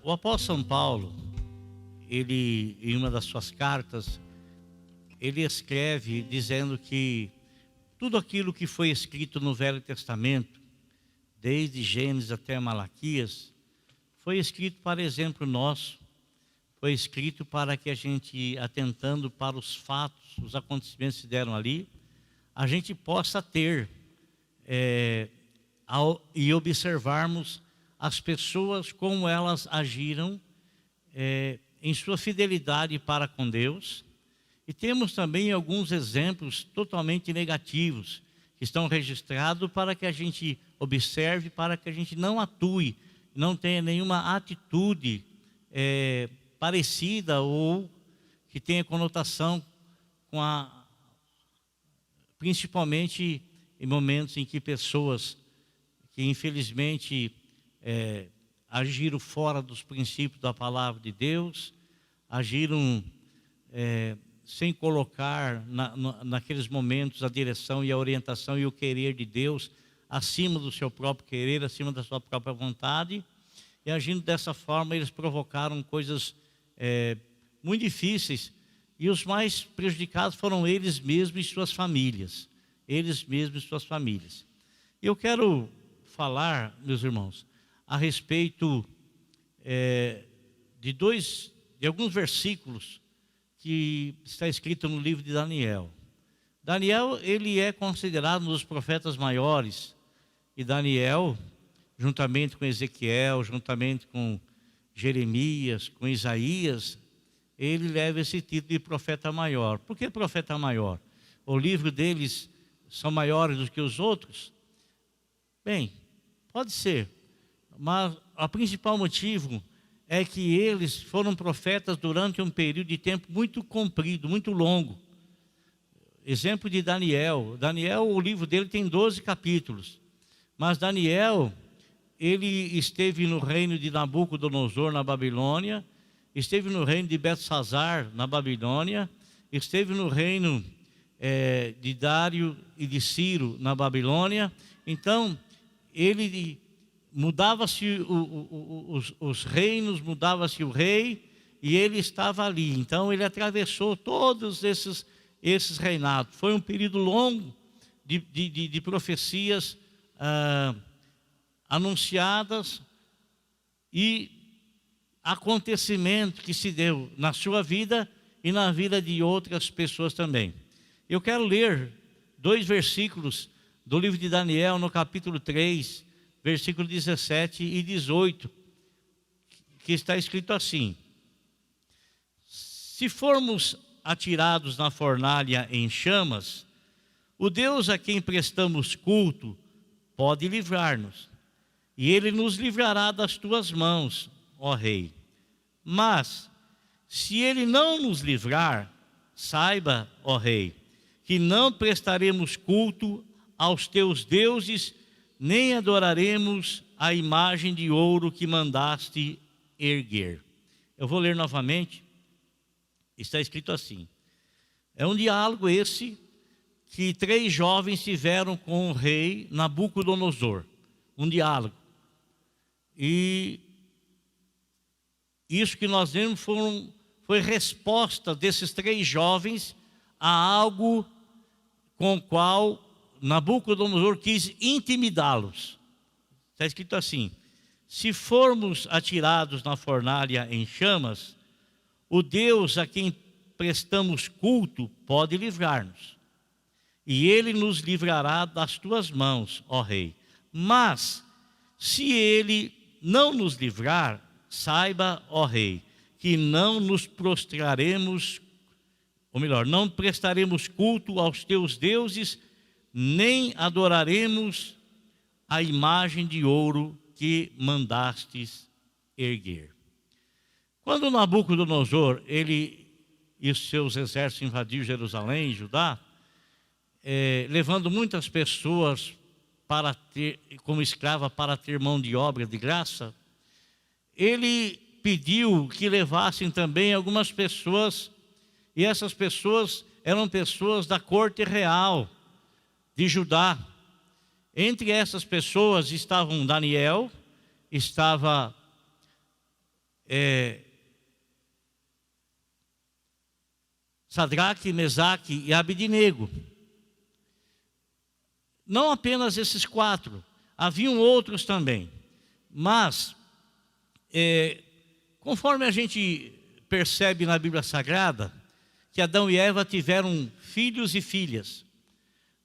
O apóstolo São Paulo, ele, em uma das suas cartas, ele escreve dizendo que tudo aquilo que foi escrito no Velho Testamento, desde Gênesis até Malaquias, foi escrito para exemplo nosso, foi escrito para que a gente, atentando para os fatos, os acontecimentos que se deram ali, a gente possa ter e observarmos as pessoas como elas agiram em sua fidelidade para com Deus. E temos também alguns exemplos totalmente negativos que estão registrados para que a gente observe, para que a gente não atue, não tenha nenhuma atitude parecida ou que tenha conotação com principalmente em momentos em que pessoas que infelizmente agiram fora dos princípios da palavra de Deus, agiram sem colocar naqueles momentos a direção e a orientação e o querer de Deus acima do seu próprio querer, acima da sua própria vontade, e agindo dessa forma eles provocaram coisas muito difíceis, e os mais prejudicados foram eles mesmos e suas famílias. Eles mesmos e suas famílias. Eu quero falar, meus irmãos, a respeito de alguns versículos que está escrito no livro de Daniel. Daniel, ele é considerado um dos profetas maiores, e Daniel, juntamente com Ezequiel, juntamente com Jeremias, com Isaías, ele leva esse título de profeta maior. Por que profeta maior? O livro deles são maiores do que os outros? Bem, pode ser, mas o principal motivo é que eles foram profetas durante um período de tempo muito comprido, muito longo. Exemplo de Daniel. Daniel, o livro dele tem 12 capítulos, mas Daniel, ele esteve no reino de Nabucodonosor na Babilônia, esteve no reino de Belsazar na Babilônia, esteve no reino de Dário e de Ciro na Babilônia. Então, ele mudava-se os reinos, mudava-se o rei, e ele estava ali. Então, ele atravessou todos esses reinados. Foi um período longo de profecias anunciadas e acontecimento que se deu na sua vida e na vida de outras pessoas também. Eu quero ler 2 versículos do livro de Daniel, no capítulo 3, versículo 17 e 18, que está escrito assim: se formos atirados na fornalha em chamas, o Deus a quem prestamos culto pode livrar-nos, e Ele nos livrará das tuas mãos, ó Rei. Mas, se Ele não nos livrar, saiba, ó Rei, que não prestaremos culto aos teus deuses, nem adoraremos a imagem de ouro que mandaste erguer. Eu vou ler novamente. Está escrito assim. É um diálogo esse que 3 jovens tiveram com o rei Nabucodonosor. Um diálogo. E isso que nós vemos foi resposta desses 3 jovens a algo com o qual Nabucodonosor quis intimidá-los. Está escrito assim: se formos atirados na fornalha em chamas, o Deus a quem prestamos culto pode livrar-nos, e Ele nos livrará das tuas mãos, ó Rei. Mas, se Ele não nos livrar, saiba, ó Rei, que não nos prostraremos, ou melhor, não prestaremos culto aos teus deuses, nem adoraremos a imagem de ouro que mandastes erguer. Quando Nabucodonosor, ele e os seus exércitos invadiram Jerusalém e Judá, levando muitas pessoas como escrava para ter mão de obra de graça, ele pediu que levassem também algumas pessoas, e essas pessoas eram pessoas da corte real de Judá. Entre essas pessoas estavam Daniel, estava Sadraque, Mesaque e Abednego. Não apenas esses 4, haviam outros também. Mas, conforme a gente percebe na Bíblia Sagrada, que Adão e Eva tiveram filhos e filhas.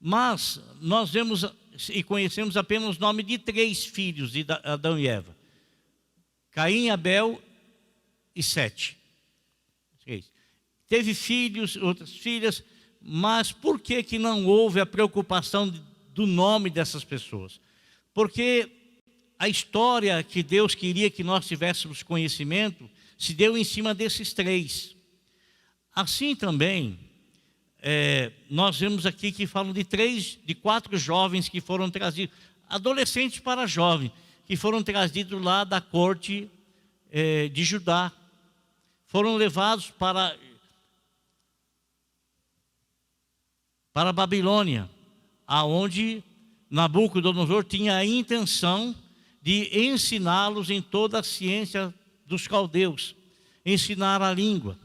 Mas nós vemos e conhecemos apenas o nome de 3 filhos de Adão e Eva: Caim, Abel e Sete. Teve filhos, outras filhas, mas por que não houve a preocupação do nome dessas pessoas? Porque a história que Deus queria que nós tivéssemos conhecimento se deu em cima desses 3. Assim também, nós vemos aqui que falam de 4 jovens que foram trazidos, adolescentes para jovens, que foram trazidos lá da corte de Judá. Foram levados para a Babilônia, aonde Nabucodonosor tinha a intenção de ensiná-los em toda a ciência dos caldeus, ensinar a língua.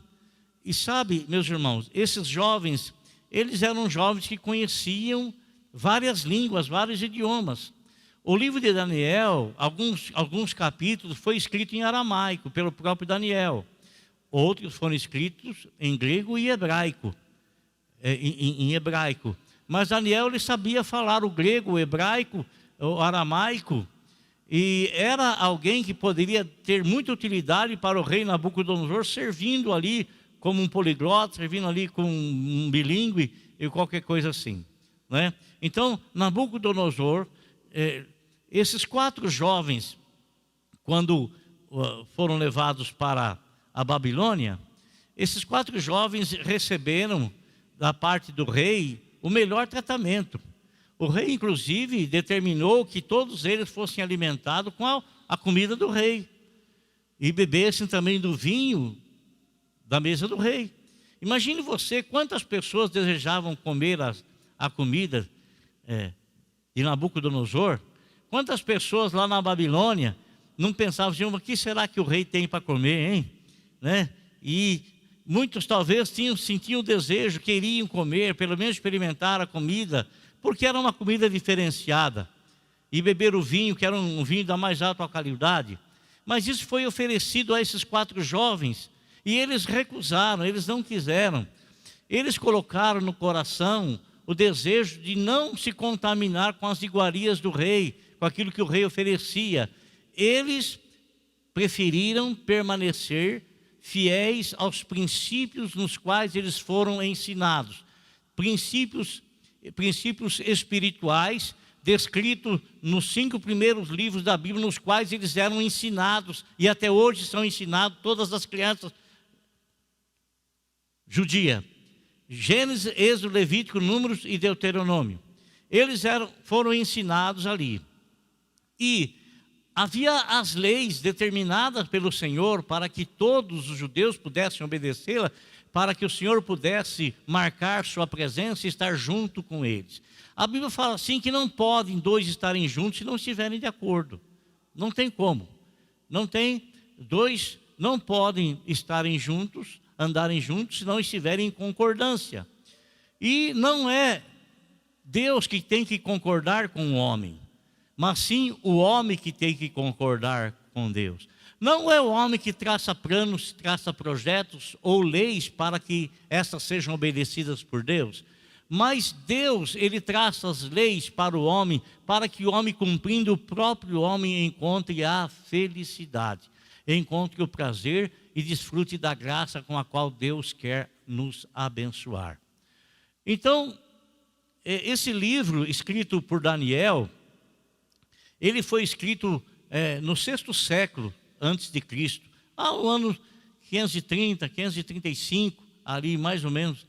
E sabe, meus irmãos, esses jovens, eles eram jovens que conheciam várias línguas, vários idiomas. O livro de Daniel, alguns capítulos, foi escrito em aramaico, pelo próprio Daniel. Outros foram escritos em grego e hebraico, em hebraico. Mas Daniel, ele sabia falar o grego, o hebraico, o aramaico, e era alguém que poderia ter muita utilidade para o rei Nabucodonosor, servindo ali como um poliglota, servindo ali como um bilíngue e qualquer coisa assim, né? Então, Nabucodonosor, esses 4 jovens, quando foram levados para a Babilônia, esses 4 jovens receberam da parte do rei o melhor tratamento. O rei, inclusive, determinou que todos eles fossem alimentados com a comida do rei e bebessem também do vinho da mesa do rei. Imagine você quantas pessoas desejavam comer a comida de Nabucodonosor. Quantas pessoas lá na Babilônia não pensavam assim: o que será que o rei tem para comer, hein? Né? E muitos talvez sentiam o desejo, queriam comer, pelo menos experimentar a comida, porque era uma comida diferenciada, e beber o vinho, que era um vinho da mais alta qualidade. Mas isso foi oferecido a esses 4 jovens, e eles recusaram, eles não quiseram. Eles colocaram no coração o desejo de não se contaminar com as iguarias do rei, com aquilo que o rei oferecia. Eles preferiram permanecer fiéis aos princípios nos quais eles foram ensinados. Princípios espirituais, descritos nos 5 primeiros livros da Bíblia, nos quais eles eram ensinados, e até hoje são ensinados todas as crianças judias. Gênesis, Êxodo, Levítico, Números e Deuteronômio. Eles foram ensinados ali. E havia as leis determinadas pelo Senhor para que todos os judeus pudessem obedecê-la, para que o Senhor pudesse marcar sua presença e estar junto com eles. A Bíblia fala assim que não podem 2 estarem juntos se não estiverem de acordo. Não tem como. 2 não podem estarem juntos, andarem juntos, se não estiverem em concordância. E não é Deus que tem que concordar com o homem, mas sim o homem que tem que concordar com Deus. Não é o homem que traça planos, traça projetos ou leis para que essas sejam obedecidas por Deus, mas Deus, ele traça as leis para o homem, para que o homem, cumprindo, o próprio homem encontre a felicidade, encontre o prazer e desfrute da graça com a qual Deus quer nos abençoar. Então, esse livro escrito por Daniel, ele foi escrito no 6º século antes de Cristo, ao ano 530, 535, ali mais ou menos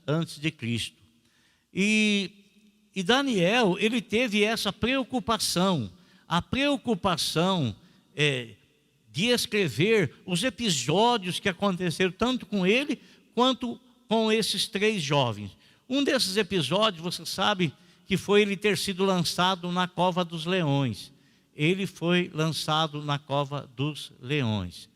antes de Cristo. E Daniel, ele teve essa preocupação, a preocupação de escrever os episódios que aconteceram tanto com ele quanto com esses 3 jovens. Um desses episódios, você sabe, que foi ele ter sido lançado na cova dos leões. ele foi lançado na cova dos leões.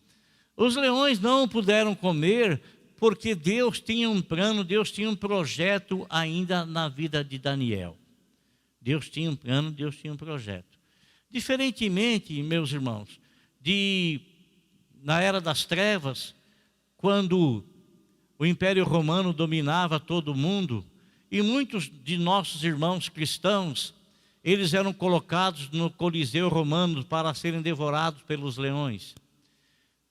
Os leões não puderam comer porque Deus tinha um plano, Deus tinha um projeto ainda na vida de Daniel. Deus tinha um plano, Deus tinha um projeto. Diferentemente, meus irmãos, na era das trevas, quando o Império Romano dominava todo o mundo, e muitos de nossos irmãos cristãos, eles eram colocados no Coliseu Romano para serem devorados pelos leões.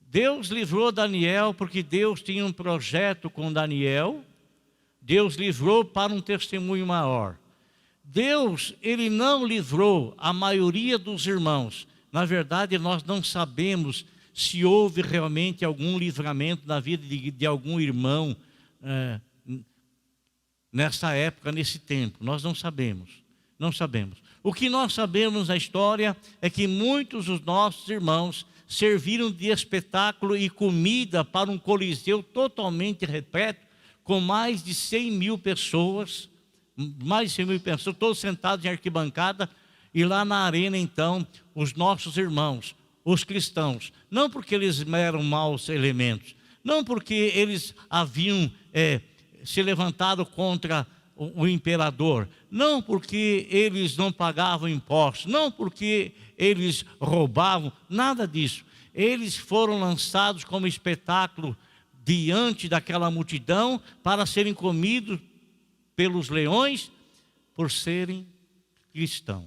Deus livrou Daniel porque Deus tinha um projeto com Daniel. Deus livrou para um testemunho maior. Deus, ele não livrou a maioria dos irmãos. Na verdade, nós não sabemos se houve realmente algum livramento na vida de algum irmão nessa época, nesse tempo. Nós não sabemos. Não sabemos. O que nós sabemos na história é que muitos dos nossos irmãos serviram de espetáculo e comida para um coliseu totalmente repleto, com mais de 100 mil pessoas, todos sentados em arquibancada, e lá na arena, então, os nossos irmãos, os cristãos, não porque eles eram maus elementos, não porque eles haviam se levantado contra o imperador, não porque eles não pagavam impostos, não porque eles roubavam, nada disso. Eles foram lançados como espetáculo diante daquela multidão para serem comidos pelos leões por serem cristãos.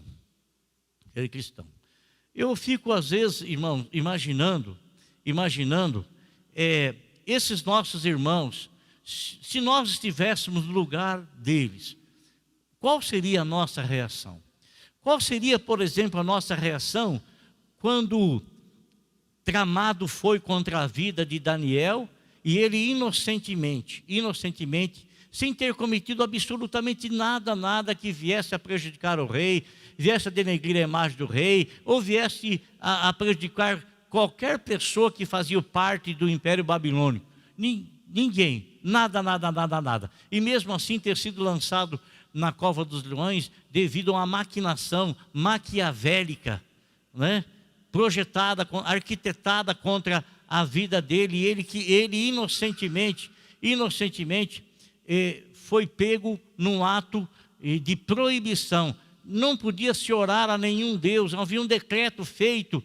Eu fico às vezes, irmãos, imaginando esses nossos irmãos, se nós estivéssemos no lugar deles, qual seria a nossa reação? Qual seria, por exemplo, a nossa reação quando tramado foi contra a vida de Daniel e ele inocentemente, sem ter cometido absolutamente nada que viesse a prejudicar o rei, viesse a denegrir a imagem do rei, ou viesse a prejudicar qualquer pessoa que fazia parte do Império Babilônico? Ninguém, nada. E mesmo assim ter sido lançado na cova dos leões devido a uma maquinação maquiavélica, né? Projetada, arquitetada contra a vida dele, e ele inocentemente foi pego num ato de proibição. Não podia se orar a nenhum Deus, havia um decreto feito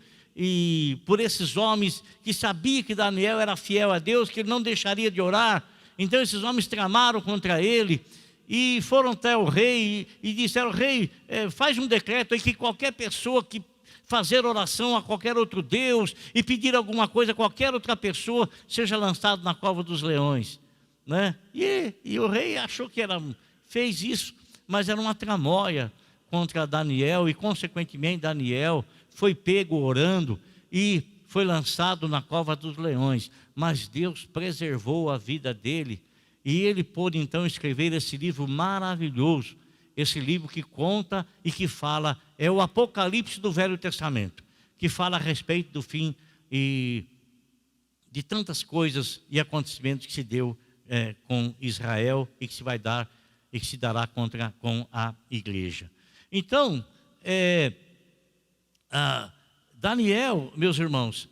por esses homens que sabiam que Daniel era fiel a Deus, que ele não deixaria de orar. Então esses homens tramaram contra ele e foram até o rei e disseram: rei, faz um decreto aí que qualquer pessoa que fazer oração a qualquer outro Deus e pedir alguma coisa a qualquer outra pessoa seja lançado na cova dos leões, né? E o rei achou que fez isso, mas era uma tramóia contra Daniel, e consequentemente Daniel foi pego orando e foi lançado na cova dos leões. Mas Deus preservou a vida dele e ele pôde então escrever esse livro maravilhoso, esse livro que conta e que fala, é o Apocalipse do Velho Testamento, que fala a respeito do fim e de tantas coisas e acontecimentos que se deu com Israel e que se vai dar e que se dará com a igreja. Então, Daniel, meus irmãos,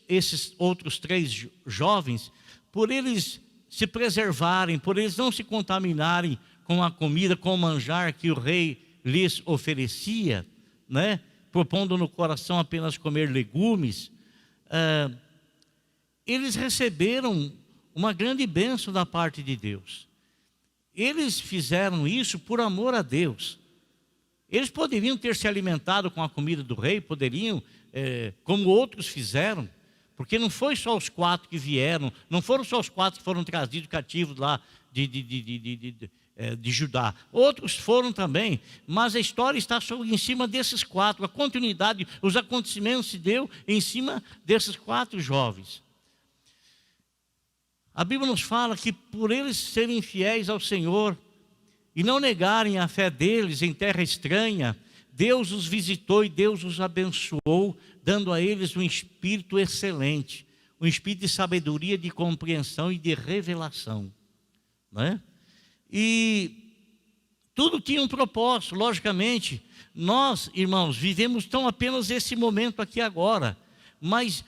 esses outros 3 jovens, por eles se preservarem, por eles não se contaminarem com a comida, com o manjar que o rei lhes oferecia, né? Propondo no coração apenas comer legumes, eles receberam uma grande bênção da parte de Deus. Eles fizeram isso por amor a Deus. Eles poderiam ter se alimentado com a comida do rei, poderiam, como outros fizeram, porque não foi só os 4 que vieram, não foram só os 4 que foram trazidos cativos lá de Judá. Outros foram também, mas a história está em cima desses 4. A continuidade, os acontecimentos se deu em cima desses 4 jovens. A Bíblia nos fala que por eles serem fiéis ao Senhor e não negarem a fé deles em terra estranha, Deus os visitou e Deus os abençoou, dando a eles um espírito excelente, um espírito de sabedoria, de compreensão e de revelação, não é? E Tudo tinha um propósito, logicamente. Nós, irmãos, vivemos tão apenas esse momento aqui agora, mas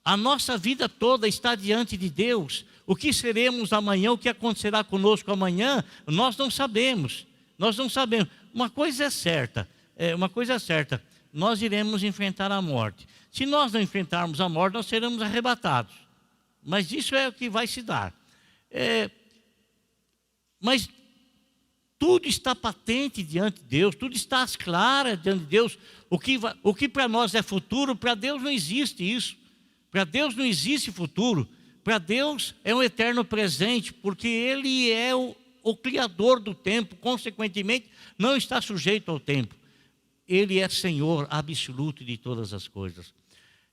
a nossa vida toda está diante de Deus. O que seremos amanhã, o que acontecerá conosco amanhã, nós não sabemos. Nós não sabemos. Uma coisa é certa, nós iremos enfrentar a morte. Se nós não enfrentarmos a morte, nós seremos arrebatados. Mas isso é o que vai se dar. Mas tudo está patente diante de Deus, tudo está às claras diante de Deus. O que para nós é futuro, para Deus não existe isso. Para Deus não existe futuro. Para Deus é um eterno presente, porque Ele é o Criador do tempo, consequentemente, não está sujeito ao tempo. Ele é Senhor absoluto de todas as coisas.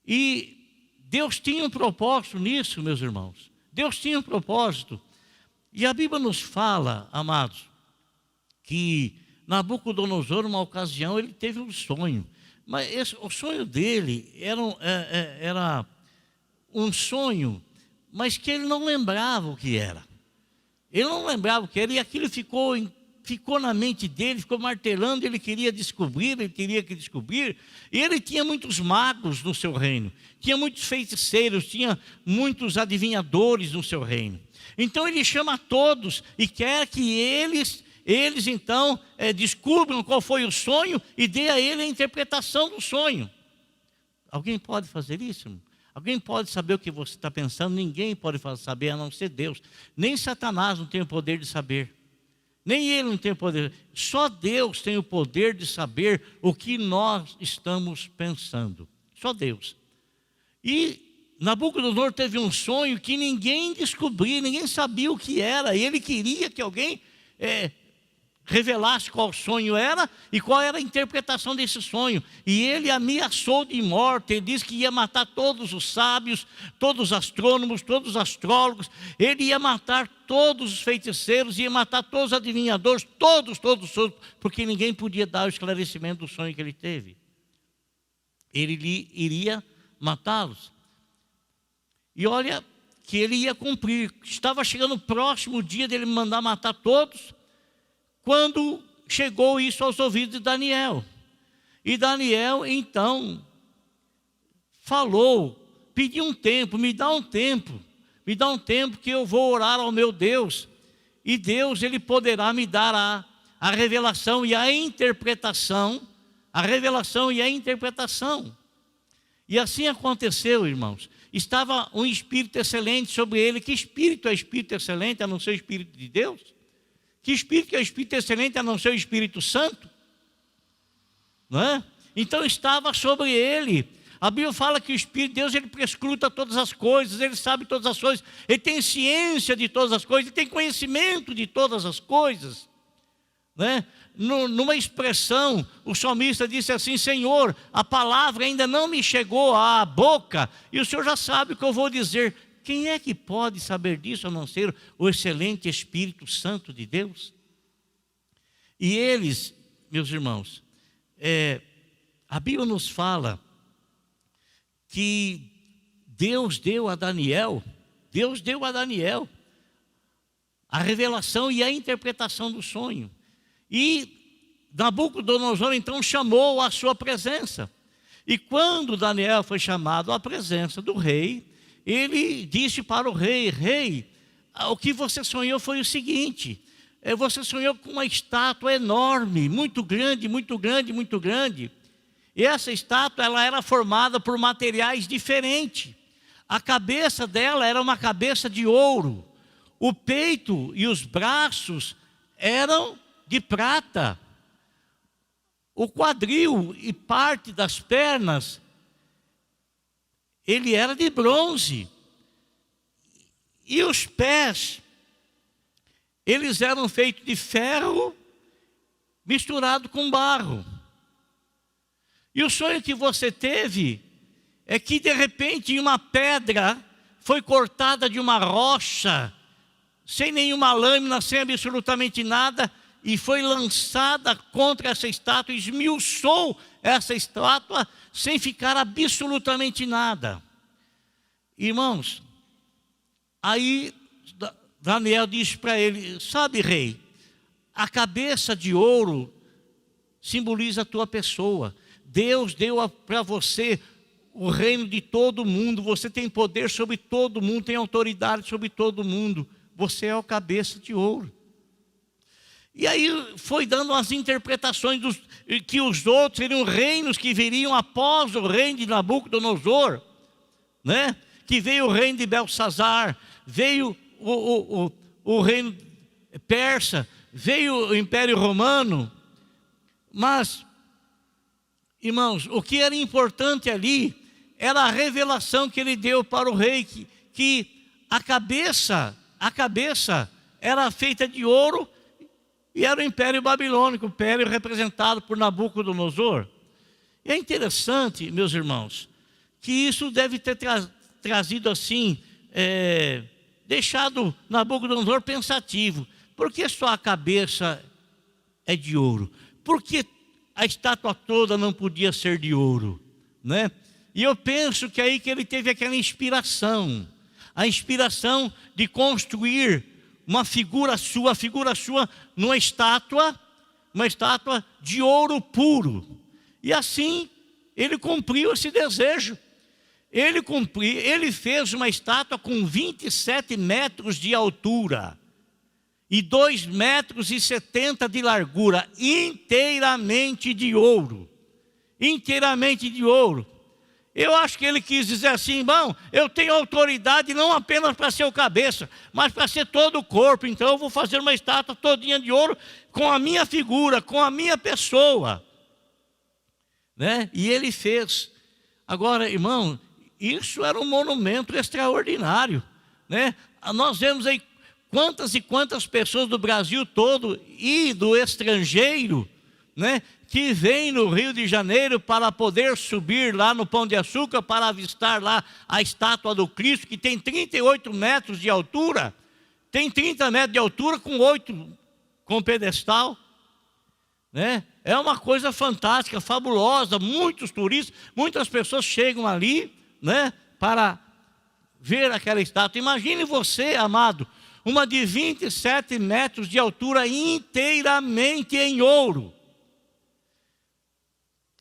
E Deus tinha um propósito nisso, meus irmãos. Deus tinha um propósito. E a Bíblia nos fala, amados, que Nabucodonosor, numa ocasião, ele teve um sonho. Mas o sonho dele era um sonho, mas que ele não lembrava o que era. Ele não lembrava o que era, e aquilo ficou na mente dele, ficou martelando. Ele queria descobrir, e ele tinha muitos magos no seu reino, tinha muitos feiticeiros, tinha muitos adivinhadores no seu reino. Então ele chama todos e quer que eles então descubram qual foi o sonho e dê a ele a interpretação do sonho. Alguém pode fazer isso? Alguém pode saber o que você está pensando? Ninguém pode saber, a não ser Deus. Nem Satanás não tem o poder de saber. Nem ele não tem o poder. Só Deus tem o poder de saber o que nós estamos pensando. Só Deus. E Nabucodonosor teve um sonho que ninguém descobria, ninguém sabia o que era. E ele queria que alguém revelasse qual sonho era e qual era a interpretação desse sonho. E ele ameaçou de morte. Ele disse que ia matar todos os sábios, todos os astrônomos, todos os astrólogos. Ele ia matar todos os feiticeiros, ia matar todos os adivinhadores, todos, porque ninguém podia dar o esclarecimento do sonho que ele teve. Ele iria matá-los. E olha que ele ia cumprir. Estava chegando o próximo dia dele mandar matar todos, quando chegou isso aos ouvidos de Daniel. E Daniel, então, falou, pediu um tempo, me dá um tempo que eu vou orar ao meu Deus. E Deus, Ele poderá me dar a revelação e a interpretação. E assim aconteceu, irmãos. Estava um espírito excelente sobre ele. Que espírito é espírito excelente, a não ser o Espírito de Deus? Que espírito é espírito excelente, a não ser o Espírito Santo? Não é? Então estava sobre ele. A Bíblia fala que o Espírito de Deus, ele prescruta todas as coisas, ele sabe todas as coisas, ele tem ciência de todas as coisas, ele tem conhecimento de todas as coisas. Né? Numa expressão, o salmista disse assim: Senhor, a palavra ainda não me chegou à boca, e o Senhor já sabe o que eu vou dizer. Quem é que pode saber disso, a não ser o excelente Espírito Santo de Deus? E eles, meus irmãos, a Bíblia nos fala que Deus deu a Daniel a revelação e a interpretação do sonho. E Nabucodonosor então chamou à sua presença. E quando Daniel foi chamado à presença do rei, ele disse para o rei: Rei, o que você sonhou foi o seguinte: você sonhou com uma estátua enorme, muito grande. E essa estátua, ela era formada por materiais diferentes. A cabeça dela era uma cabeça de ouro. O peito e os braços eram de prata. O quadril e parte das pernas, ele era de bronze. E os pés, eles eram feitos de ferro misturado com barro. E o sonho que você teve é que de repente uma pedra foi cortada de uma rocha, sem nenhuma lâmina, sem absolutamente nada, e foi lançada contra essa estátua, esmiuçou essa estátua sem ficar absolutamente nada. Irmãos, aí Daniel disse para ele: sabe, rei, a cabeça de ouro simboliza a tua pessoa. Deus deu para você o reino de todo mundo. Você tem poder sobre todo mundo, tem autoridade sobre todo mundo. Você é o cabeça de ouro. E aí foi dando as interpretações que os outros seriam reinos que viriam após o reino de Nabucodonosor, né? Que veio o reino de Belsazar, veio o reino persa, veio o Império Romano. Mas, irmãos, o que era importante ali era a revelação que ele deu para o rei, que a cabeça era feita de ouro, e era o Império Babilônico, o império representado por Nabucodonosor. E é interessante, meus irmãos, que isso deve ter trazido assim, deixado Nabucodonosor pensativo. Por que só a cabeça é de ouro? Por que a estátua toda não podia ser de ouro, né? E eu penso que é aí que ele teve aquela inspiração, a inspiração de construir uma figura sua numa estátua, uma estátua de ouro puro. E assim ele cumpriu esse desejo. Ele fez uma estátua com 27 metros de altura e 2,70 metros de largura, inteiramente de ouro. Inteiramente de ouro. Eu acho que ele quis dizer assim: bom, eu tenho autoridade não apenas para ser o cabeça, mas para ser todo o corpo. Então eu vou fazer uma estátua todinha de ouro com a minha figura, com a minha pessoa, né? E ele fez. Agora, irmão, isso era um monumento extraordinário, né? Nós vemos aí quantas e quantas pessoas do Brasil todo e do estrangeiro, né, que vem no Rio de Janeiro para poder subir lá no Pão de Açúcar, para avistar lá a estátua do Cristo, que tem 38 metros de altura, tem 30 metros de altura com 8 com pedestal, né? É uma coisa fantástica, fabulosa. Muitos turistas, muitas pessoas chegam ali, né, para ver aquela estátua. Imagine você, amado, uma de 27 metros de altura, inteiramente em ouro.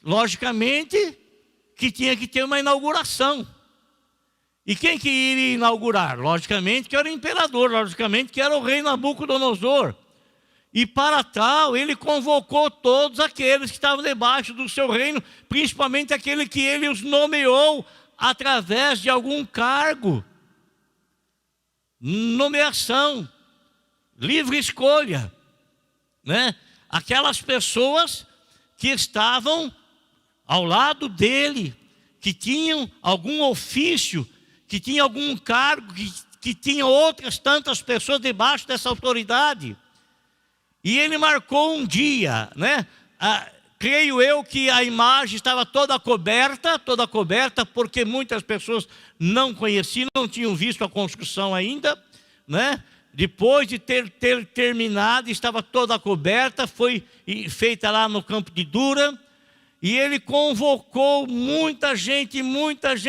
Logicamente que tinha que ter uma inauguração. E quem que iria inaugurar? Logicamente que era o imperador, logicamente que era o rei Nabucodonosor. E para tal, ele convocou todos aqueles que estavam debaixo do seu reino, principalmente aquele que ele os nomeou através de algum cargo. Nomeação, livre escolha, né? Aquelas pessoas que estavam ao lado dele, que tinham algum ofício, que tinham algum cargo, que tinham outras tantas pessoas debaixo dessa autoridade. E ele marcou um dia, né? Creio eu que a imagem estava toda coberta, porque muitas pessoas não conheciam, não tinham visto a construção ainda, né? Depois de ter terminado, estava toda coberta, foi feita lá no campo de Dura. E ele convocou muita gente, muitos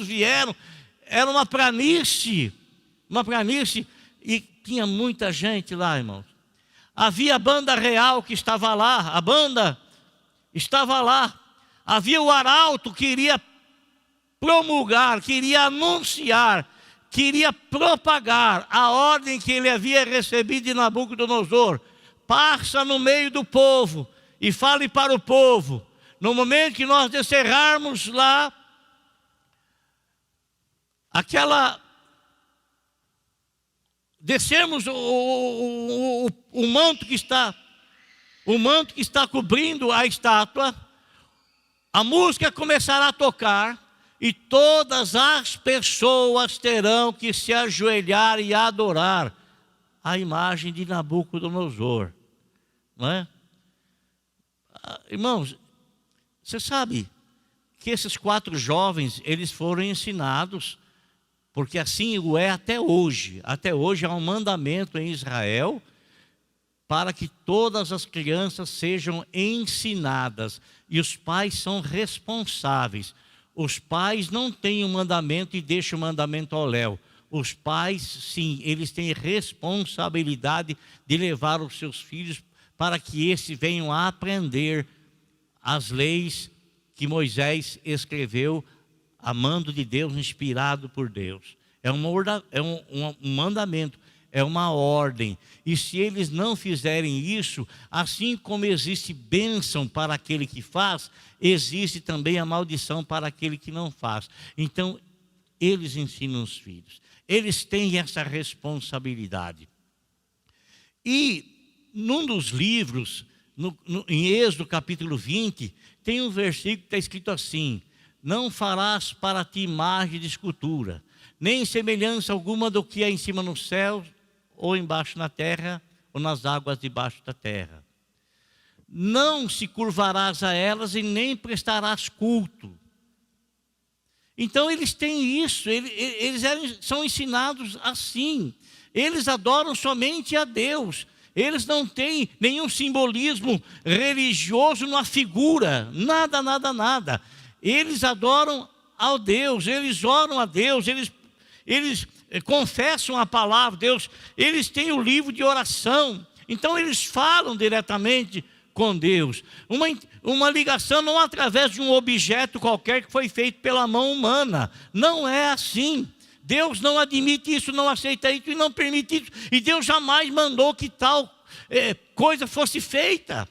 vieram. Era uma planície, e tinha muita gente lá, irmãos. Havia a banda real que estava lá, a banda estava lá. Havia o arauto que iria promulgar, queria anunciar, queria propagar a ordem que ele havia recebido de Nabucodonosor. Passa no meio do povo e fale para o povo. No momento que nós descerrarmos lá, descermos o manto que está cobrindo a estátua, a música começará a tocar e todas as pessoas terão que se ajoelhar e adorar a imagem de Nabucodonosor, não é? Irmãos, você sabe que esses 4 jovens, eles foram ensinados, porque assim o é até hoje. Até hoje há um mandamento em Israel para que todas as crianças sejam ensinadas. E os pais são responsáveis. Os pais não têm um mandamento e deixam o mandamento ao léu. Os pais, sim, eles têm responsabilidade de levar os seus filhos para que esses venham a aprender as leis que Moisés escreveu, amando de Deus, inspirado por Deus. É um mandamento, é uma ordem. E se eles não fizerem isso, assim como existe bênção para aquele que faz, existe também a maldição para aquele que não faz. Então, eles ensinam os filhos. Eles têm essa responsabilidade. E num dos livros, em Êxodo capítulo 20, tem um versículo que está escrito assim: não farás para ti imagem de escultura, nem semelhança alguma do que é em cima no céu, ou embaixo na terra, ou nas águas debaixo da terra. Não se curvarás a elas e nem prestarás culto. Então eles têm isso, eles são ensinados assim. Eles adoram somente a Deus. Eles não têm nenhum simbolismo religioso na figura, nada, nada, nada. Eles adoram ao Deus, eles oram a Deus, eles confessam a palavra de Deus, eles têm o livro de oração. Então eles falam diretamente com Deus. Uma ligação não através de um objeto qualquer que foi feito pela mão humana. Não é assim. Deus não admite isso, não aceita isso e não permite isso. E Deus jamais mandou que tal coisa fosse feita,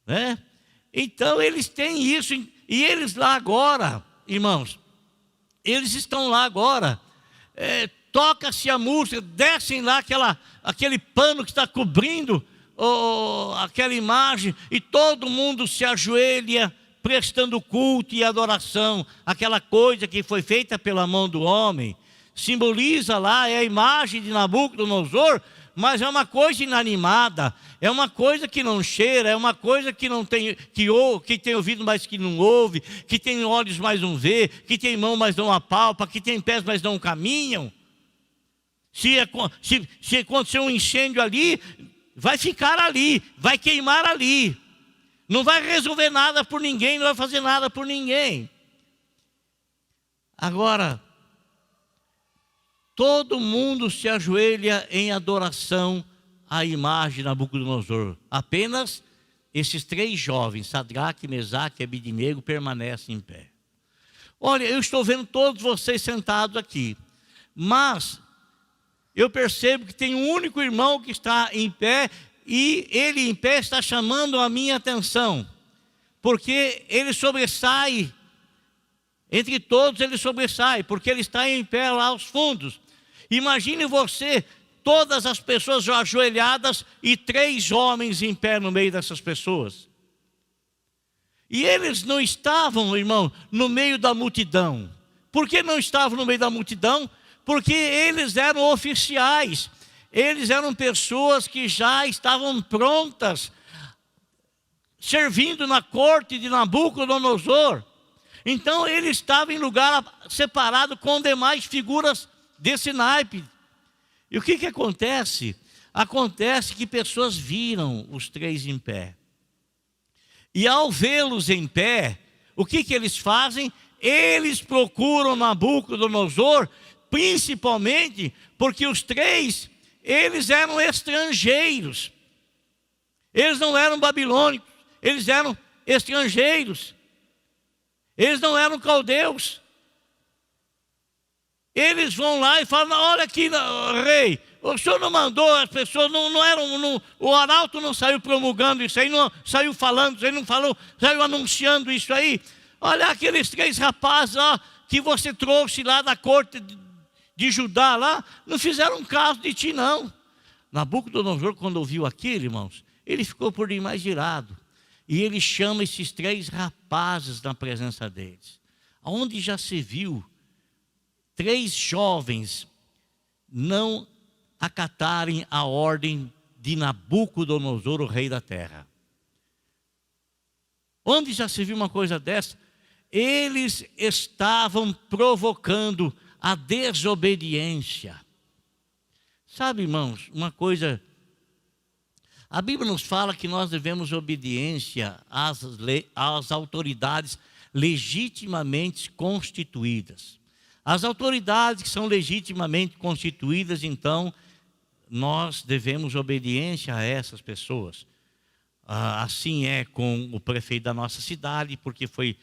né? Então eles têm isso. E eles lá agora, irmãos, eles estão lá agora, toca-se a música, descem lá aquele pano que está cobrindo aquela imagem, e todo mundo se ajoelha, prestando culto e adoração. Aquela coisa que foi feita pela mão do homem, simboliza lá, é a imagem de Nabucodonosor, mas é uma coisa inanimada, é uma coisa que não cheira, é uma coisa que não tem, que tem ouvido, mas que não ouve, que tem olhos, mas não vê, que tem mão, mas não apalpa, que tem pés, mas não caminham. Se acontecer um incêndio ali, vai ficar ali, vai queimar ali. Não vai resolver nada por ninguém, não vai fazer nada por ninguém. Agora, todo mundo se ajoelha em adoração à imagem de Nabucodonosor. Apenas esses 3 jovens, Sadraque, Mesaque e Abednego, permanecem em pé. Olha, eu estou vendo todos vocês sentados aqui, mas eu percebo que tem um único irmão que está em pé, e ele em pé está chamando a minha atenção, porque ele sobressai, entre todos ele sobressai, porque ele está em pé lá aos fundos. Imagine você, todas as pessoas ajoelhadas e 3 homens em pé no meio dessas pessoas. E eles não estavam, irmão, no meio da multidão. Por que não estavam no meio da multidão? Porque eles eram oficiais, eles eram pessoas que já estavam prontas, servindo na corte de Nabucodonosor. Então ele estava em lugar separado com demais figuras desse naipe. E o que acontece? Acontece que pessoas viram os 3 em pé. E ao vê-los em pé, o que eles fazem? Eles procuram Nabucodonosor, principalmente porque os 3, eles eram estrangeiros. Eles não eram babilônicos, eles eram estrangeiros. Eles não eram caldeus. Eles vão lá e falam: olha aqui, rei, o senhor não mandou, as pessoas não eram, o arauto não saiu promulgando isso aí, não saiu falando isso aí, não falou, saiu anunciando isso aí. Olha aqueles 3 rapazes que você trouxe lá da corte de Judá lá, não fizeram caso de ti não. Nabucodonosor, quando ouviu aquilo, irmãos, ele ficou por demais irado. E ele chama esses 3 rapazes na presença deles. Onde já se viu 3 jovens não acatarem a ordem de Nabucodonosor, o rei da terra? Onde já se viu uma coisa dessa? Eles estavam provocando a desobediência. Sabe, irmãos, uma coisa, a Bíblia nos fala que nós devemos obediência às autoridades legitimamente constituídas. As autoridades que são legitimamente constituídas, então, nós devemos obediência a essas pessoas. Assim é com o prefeito da nossa cidade, porque foi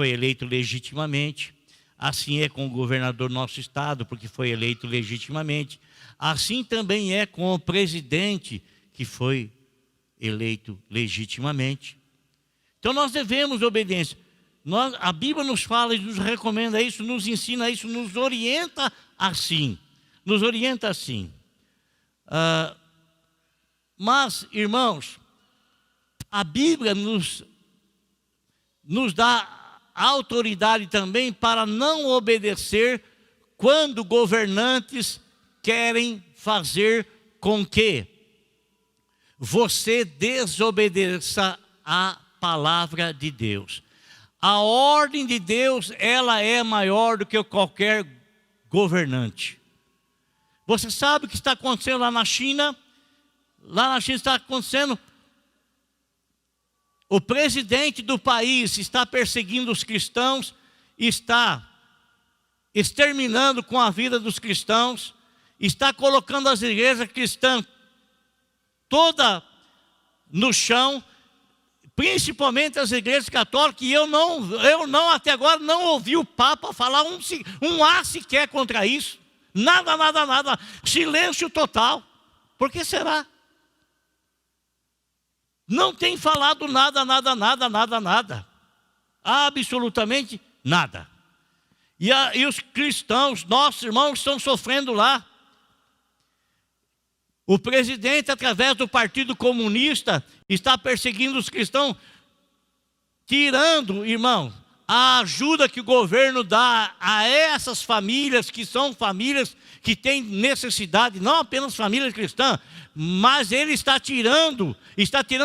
eleito legitimamente. Assim é com o governador do nosso estado, porque foi eleito legitimamente. Assim também é com o presidente, que foi eleito legitimamente. Então nós devemos obediência. A Bíblia nos fala e nos recomenda isso, nos ensina isso, nos orienta assim. Nos orienta assim. Mas, irmãos, a Bíblia nos dá autoridade também para não obedecer quando governantes querem fazer com que você desobedeça a palavra de Deus. A ordem de Deus, ela é maior do que qualquer governante. Você sabe o que está acontecendo lá na China? Lá na China está acontecendo, o presidente do país está perseguindo os cristãos, está exterminando com a vida dos cristãos, está colocando as igrejas cristãs toda no chão, principalmente as igrejas católicas, e eu não até agora não ouvi o Papa falar um A sequer contra isso. Nada, nada, nada. Silêncio total. Por que será? Não tem falado nada, nada, nada, nada, nada. Absolutamente nada. E os cristãos, nossos irmãos, estão sofrendo lá. O presidente, através do Partido Comunista, está perseguindo os cristãos, tirando, irmão, a ajuda que o governo dá a essas famílias, que são famílias que têm necessidade, não apenas famílias cristãs, mas ele está tirando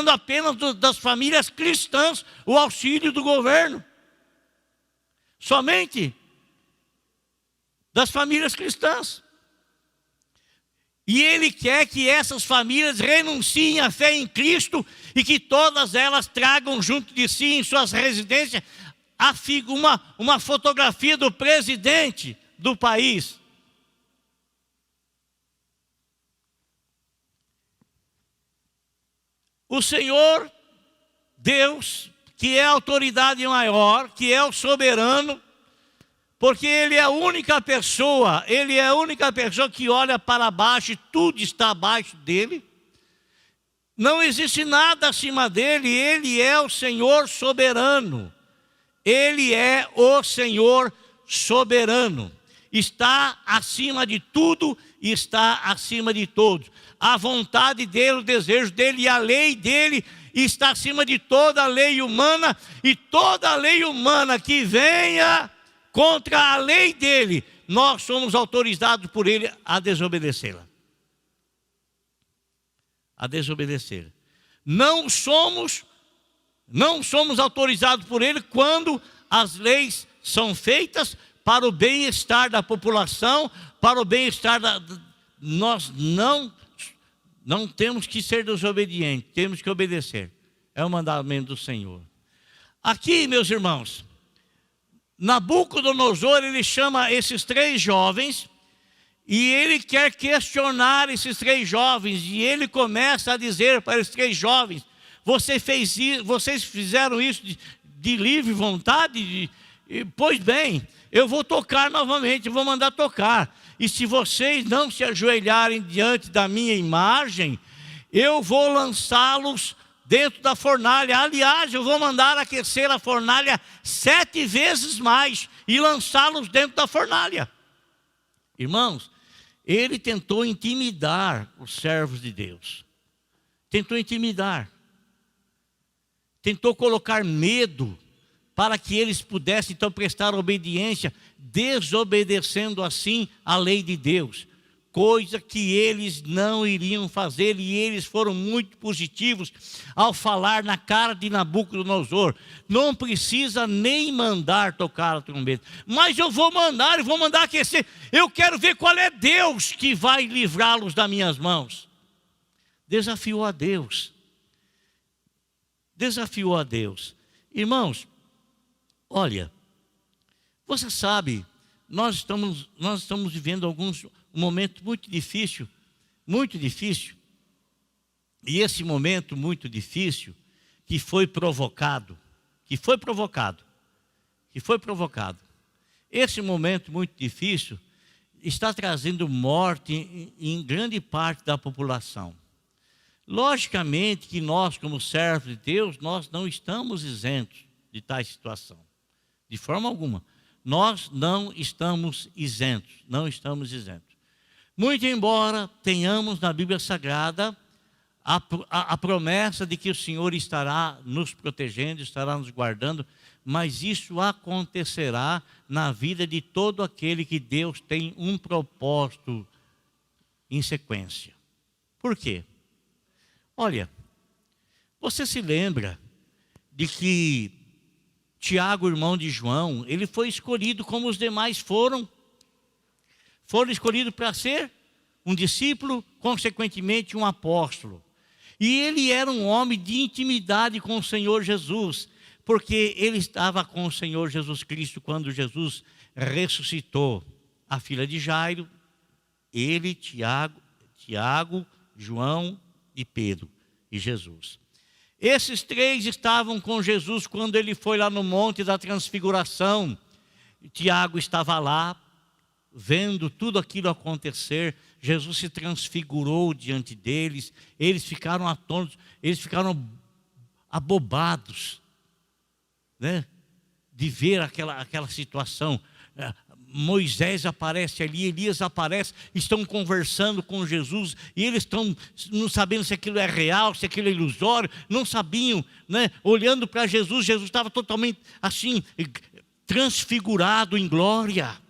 apenas das famílias cristãs o auxílio do governo. Somente das famílias cristãs. E ele quer que essas famílias renunciem à fé em Cristo e que todas elas tragam junto de si, em suas residências, uma fotografia do presidente do país. O Senhor, Deus, que é a autoridade maior, que é o soberano, porque Ele é a única pessoa, que olha para baixo e tudo está abaixo dele. Não existe nada acima dele, Ele é o Senhor soberano. Ele é o Senhor soberano. Está acima de tudo e está acima de todos. A vontade dele, o desejo dele e a lei dele está acima de toda a lei humana, e toda a lei humana que venha contra a lei dele, nós somos autorizados por ele a desobedecê-la. A desobedecer. Não somos autorizados por ele quando as leis são feitas para o bem-estar da população, para o bem-estar nós não temos que ser desobedientes, temos que obedecer. É o mandamento do Senhor. Aqui, meus irmãos, Nabucodonosor, ele chama esses 3 jovens e ele quer questionar esses 3 jovens, e ele começa a dizer para esses 3 jovens: vocês fizeram isso de livre vontade? Pois bem, eu vou tocar novamente, eu vou mandar tocar. E se vocês não se ajoelharem diante da minha imagem, eu vou lançá-los dentro da fornalha. Aliás, eu vou mandar aquecer a fornalha 7 vezes mais e lançá-los dentro da fornalha. Irmãos, ele tentou intimidar os servos de Deus. Tentou intimidar. Tentou colocar medo para que eles pudessem então prestar obediência, desobedecendo assim a lei de Deus. Coisa que eles não iriam fazer, e eles foram muito positivos ao falar na cara de Nabucodonosor: não precisa nem mandar tocar a trombeta, mas eu vou mandar aquecer. Eu quero ver qual é Deus que vai livrá-los das minhas mãos. Desafiou a Deus. Desafiou a Deus. Irmãos, olha, você sabe, nós estamos vivendo um momento muito difícil, muito difícil. E esse momento muito difícil, que foi provocado, esse momento muito difícil está trazendo morte em grande parte da população. Logicamente que nós, como servos de Deus, nós não estamos isentos de tais situação. De forma alguma. Nós não estamos isentos, Muito embora tenhamos na Bíblia Sagrada a promessa de que o Senhor estará nos protegendo, estará nos guardando, mas isso acontecerá na vida de todo aquele que Deus tem um propósito em sequência. Por quê? Olha, você se lembra de que Tiago, irmão de João, ele foi escolhido como os demais foram escolhidos para ser um discípulo, consequentemente um apóstolo. E ele era um homem de intimidade com o Senhor Jesus, porque ele estava com o Senhor Jesus Cristo quando Jesus ressuscitou a filha de Jairo, ele, Tiago, João e Pedro e Jesus. Esses três estavam com Jesus quando ele foi lá no Monte da Transfiguração. Tiago estava lá, vendo tudo aquilo acontecer. Jesus se transfigurou diante deles, eles ficaram atônitos, eles ficaram abobados, né? De ver aquela situação. Moisés aparece ali, Elias aparece, estão conversando com Jesus, e eles estão não sabendo se aquilo é real, se aquilo é ilusório, não sabiam, né? Olhando para Jesus, Jesus estava totalmente assim, transfigurado em glória.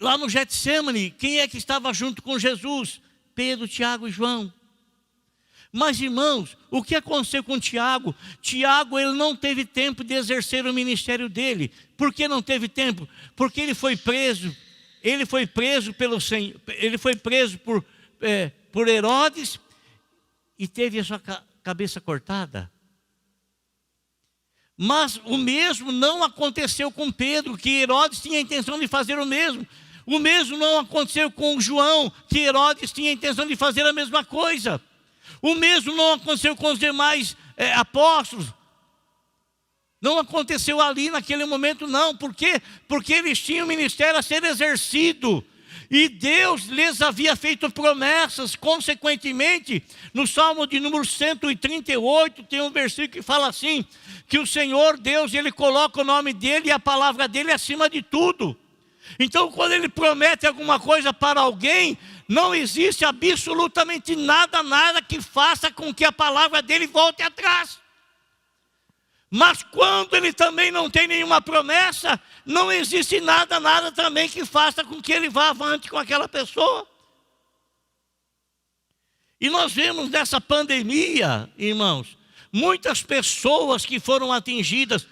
Lá no Getsemane, quem é que estava junto com Jesus? Pedro, Tiago e João. Mas, irmãos, o que aconteceu com Tiago? Tiago, ele não teve tempo de exercer o ministério dele. Por que não teve tempo? Porque ele foi preso. Ele foi preso por Herodes e teve a sua cabeça cortada. Mas o mesmo não aconteceu com Pedro, que Herodes tinha a intenção de fazer o mesmo. O mesmo não aconteceu com João, que Herodes tinha a intenção de fazer a mesma coisa. O mesmo não aconteceu com os demais apóstolos. Não aconteceu ali naquele momento, não. Por quê? Porque eles tinham o ministério a ser exercido. E Deus lhes havia feito promessas. Consequentemente, no Salmo de número 138, tem um versículo que fala assim, que o Senhor Deus, Ele coloca o nome dEle e a palavra dEle acima de tudo. Então, quando Ele promete alguma coisa para alguém, não existe absolutamente nada que faça com que a palavra dEle volte atrás. Mas quando Ele também não tem nenhuma promessa, não existe nada também que faça com que Ele vá avante com aquela pessoa. E nós vemos nessa pandemia, irmãos, muitas pessoas que foram atingidas,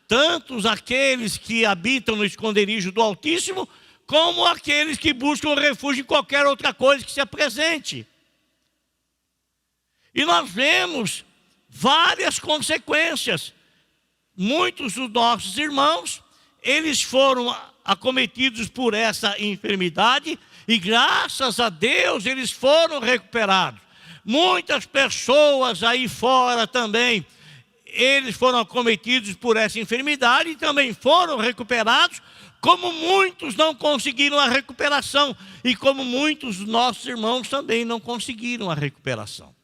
tantos aqueles que habitam no esconderijo do Altíssimo, como aqueles que buscam refúgio em qualquer outra coisa que se apresente. E nós vemos várias consequências. Muitos dos nossos irmãos, eles foram acometidos por essa enfermidade e graças a Deus eles foram recuperados. Muitas pessoas aí fora também, eles foram acometidos por essa enfermidade e também foram recuperados, como muitos não conseguiram a recuperação e como muitos dos nossos irmãos também não conseguiram a recuperação.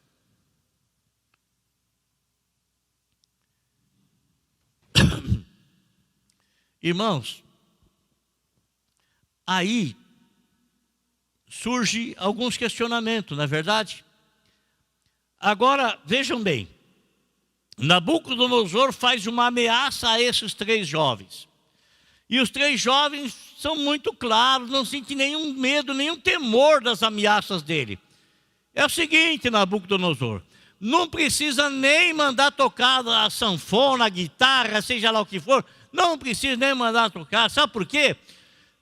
Irmãos, aí surge alguns questionamentos, não é verdade? Agora, vejam bem, Nabucodonosor faz uma ameaça a esses três jovens. E os três jovens são muito claros, não sentem nenhum medo, nenhum temor das ameaças dele. É o seguinte, Nabucodonosor, não precisa nem mandar tocar a sanfona, a guitarra, seja lá o que for, não precisa nem mandar tocar, sabe por quê?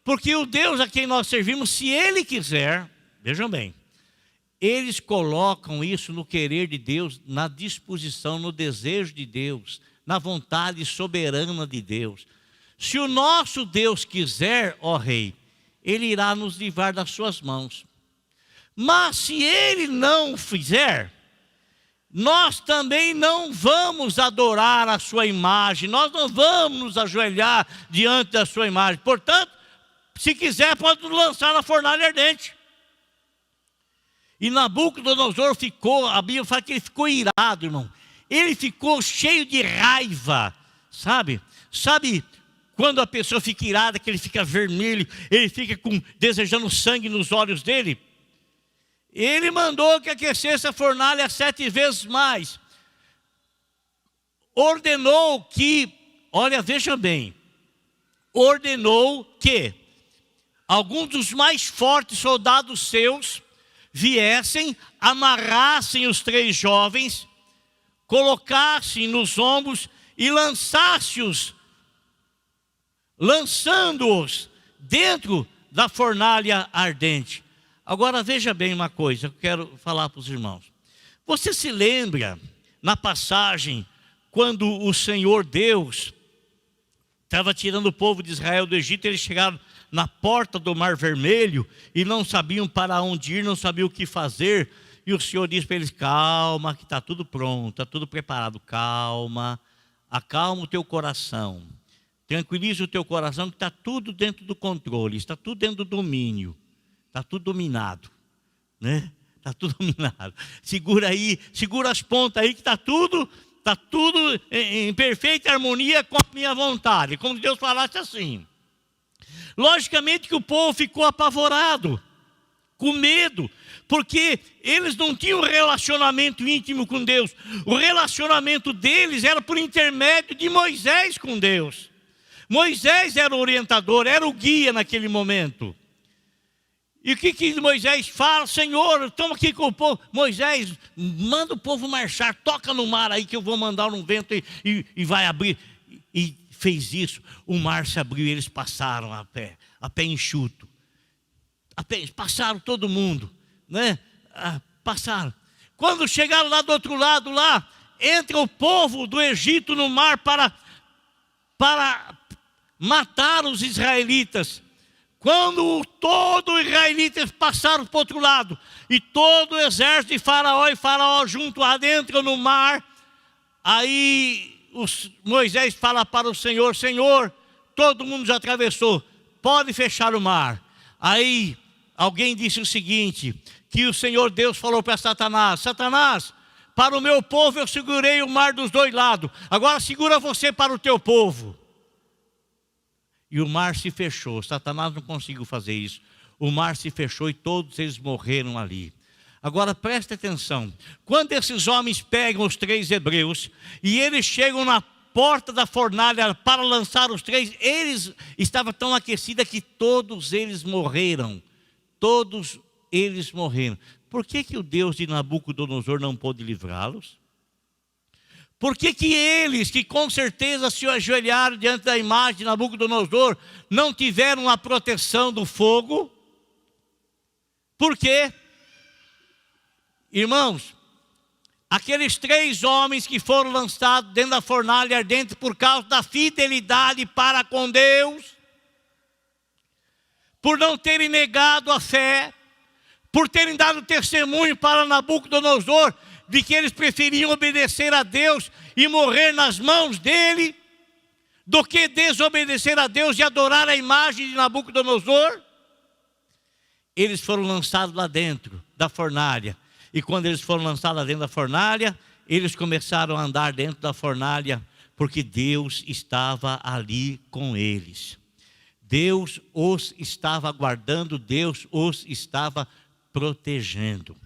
Porque o Deus a quem nós servimos, se Ele quiser, vejam bem, eles colocam isso no querer de Deus, na disposição, no desejo de Deus, na vontade soberana de Deus. Se o nosso Deus quiser, ó Rei, Ele irá nos livrar das suas mãos. Mas se Ele não fizer, nós também não vamos adorar a sua imagem, nós não vamos nos ajoelhar diante da sua imagem. Portanto, se quiser, pode nos lançar na fornalha ardente. E Nabucodonosor ficou, a Bíblia fala que ele ficou irado, irmão. Ele ficou cheio de raiva, sabe? Sabe quando a pessoa fica irada, que ele fica vermelho, ele fica desejando sangue nos olhos dele? Ele mandou que aquecesse a fornalha 7 vezes mais. Ordenou que, olha, veja bem, ordenou que alguns dos mais fortes soldados seus viessem, amarrassem os 3 jovens, colocassem nos ombros e lançando-os dentro da fornalha ardente. Agora veja bem uma coisa, eu quero falar para os irmãos. Você se lembra, na passagem, quando o Senhor Deus estava tirando o povo de Israel do Egito, eles chegaram na porta do Mar Vermelho e não sabiam para onde ir, não sabiam o que fazer. E o Senhor disse para eles: calma, que está tudo pronto, está tudo preparado. Calma, acalma o teu coração. Tranquiliza o teu coração, que está tudo dentro do controle, está tudo dentro do domínio. Está tudo dominado, né? Está tudo dominado. Segura aí, segura as pontas aí, que está tudo em perfeita harmonia com a minha vontade. Como se Deus falasse assim. Logicamente que o povo ficou apavorado, com medo, porque eles não tinham relacionamento íntimo com Deus. O relacionamento deles era por intermédio de Moisés com Deus. Moisés era o orientador, era o guia naquele momento. E o que Moisés fala? Senhor, estamos aqui com o povo. Moisés, manda o povo marchar, toca no mar aí que eu vou mandar um vento e vai abrir. E fez isso, o mar se abriu e eles passaram a pé enxuto. Passaram todo mundo, né? Passaram. Quando chegaram lá do outro lado, lá, entra o povo do Egito no mar para matar os israelitas. Quando todos os israelitas passaram para o outro lado, e todo o exército de Faraó junto adentro no mar, aí Moisés fala para o Senhor: Senhor, todo mundo já atravessou, pode fechar o mar. Aí alguém disse o seguinte, que o Senhor Deus falou para Satanás: Satanás, para o meu povo eu segurei o mar dos 2 lados, agora segura você para o teu povo. E o mar se fechou. Satanás não conseguiu fazer isso. O mar se fechou e todos eles morreram ali. Agora preste atenção. Quando esses homens pegam os 3 hebreus e eles chegam na porta da fornalha para lançar os 3, eles estavam tão aquecidos que todos eles morreram. Todos eles morreram. Por que o Deus de Nabucodonosor não pôde livrá-los? Por que eles, que com certeza se ajoelharam diante da imagem de Nabucodonosor, não tiveram a proteção do fogo? Por quê? Irmãos, aqueles 3 homens que foram lançados dentro da fornalha ardente por causa da fidelidade para com Deus, por não terem negado a fé, por terem dado testemunho para Nabucodonosor, de que eles preferiam obedecer a Deus e morrer nas mãos dele, do que desobedecer a Deus e adorar a imagem de Nabucodonosor. Eles foram lançados lá dentro da fornalha. E quando eles foram lançados lá dentro da fornalha, eles começaram a andar dentro da fornalha, porque Deus estava ali com eles. Deus os estava guardando, Deus os estava protegendo.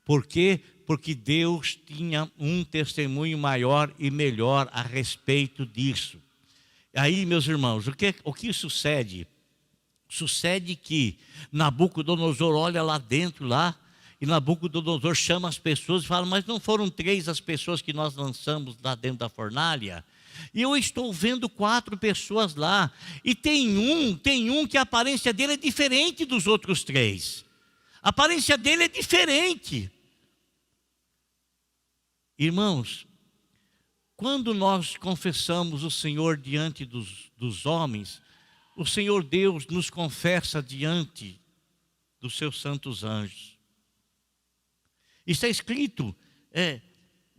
Por quê? Porque Deus tinha um testemunho maior e melhor a respeito disso. Aí, meus irmãos, o que sucede? Sucede que Nabucodonosor olha lá dentro, e Nabucodonosor chama as pessoas e fala: mas não foram 3 as pessoas que nós lançamos lá dentro da fornalha? E eu estou vendo 4 pessoas lá, e tem um que a aparência dele é diferente dos outros 3. A aparência dele é diferente. Irmãos, quando nós confessamos o Senhor diante dos homens, o Senhor Deus nos confessa diante dos seus santos anjos. Está escrito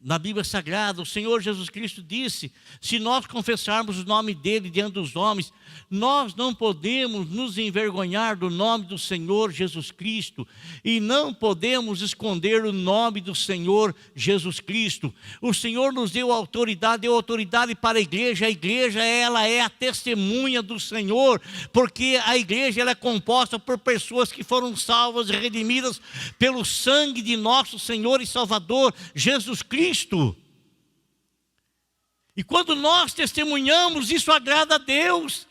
na Bíblia Sagrada, o Senhor Jesus Cristo disse: se nós confessarmos o nome dele diante dos homens, nós não podemos nos envergonhar do nome do Senhor Jesus Cristo, e não podemos esconder o nome do Senhor Jesus Cristo. O Senhor nos deu autoridade para a igreja ela é a testemunha do Senhor, porque a igreja ela é composta por pessoas que foram salvas e redimidas pelo sangue de nosso Senhor e Salvador Jesus Cristo. E quando nós testemunhamos, isso agrada a Deus.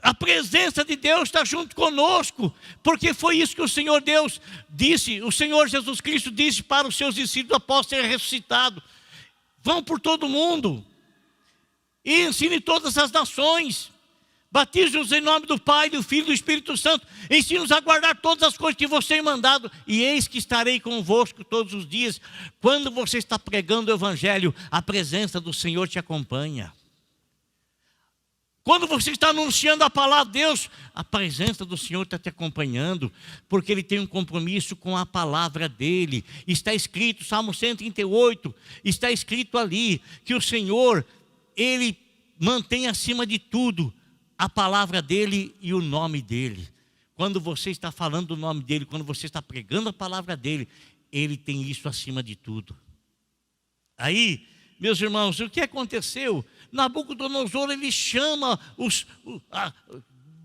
A presença de Deus está junto conosco, porque foi isso que o Senhor Deus disse, o Senhor Jesus Cristo disse para os seus discípulos após ser ressuscitado: vão por todo mundo e ensinem todas as nações, batize-os em nome do Pai, do Filho e do Espírito Santo, ensine-os a guardar todas as coisas que você tem mandado, e eis que estarei convosco todos os dias. Quando você está pregando o Evangelho, a presença do Senhor te acompanha. Quando você está anunciando a palavra de Deus, a presença do Senhor está te acompanhando, porque Ele tem um compromisso com a palavra dEle. Está escrito, Salmo 138, está escrito ali, que o Senhor, Ele mantém acima de tudo a palavra dEle e o nome dEle. Quando você está falando do nome dEle, quando você está pregando a palavra dEle, Ele tem isso acima de tudo. Aí, meus irmãos, o que aconteceu? Nabucodonosor, ele chama